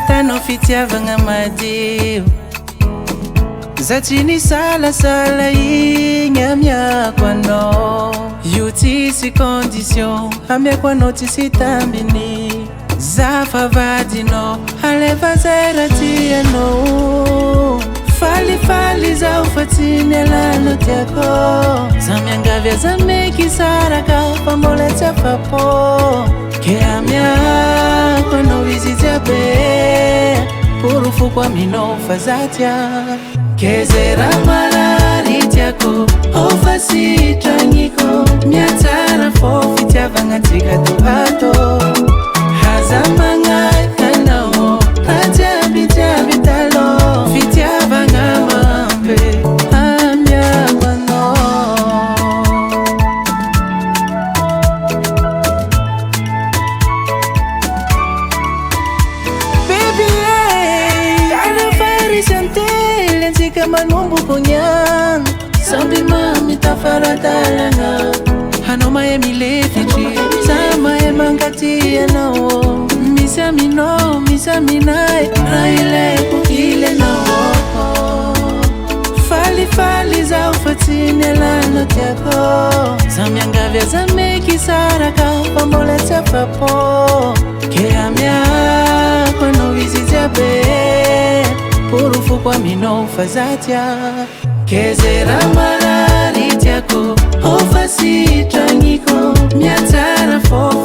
Fatanao fitiavagna madio Zatsiny salasala igny amiako anao Io tsisy condition amiako anao tsisy tambiny Zafavadinao alefa zay raha tianao Falifaly zao fa tsy nialana tiako Za miangavy aza meky saraka fa mbola tsy afapo Ke amiako anao izy jiaby Porofoko aminao fa za tiako Ke zay raha marary tiako Ofa sitragniko Miatsara fô fitiavagna antsika tohato Haza magnaika anao Raha jiaby taloha Fitiavagna mampy amiako anao Baby, kana farisantely Antsika manomboko niagny Samby mami tafaradalagna Hanao mahay milefitry Sa mahay mankaty anao Misy aminao, misy aminay Raha ilaiko ilanao Falifaly zao fa tsy nialana tiako Za miangavy aza meky saraka fa mbola tsy afapo Ke amiako anao izy jiaby Porofoko aminao fa za tiako Ke zay raha marary tiako Ofa sitragniko Miatsara fô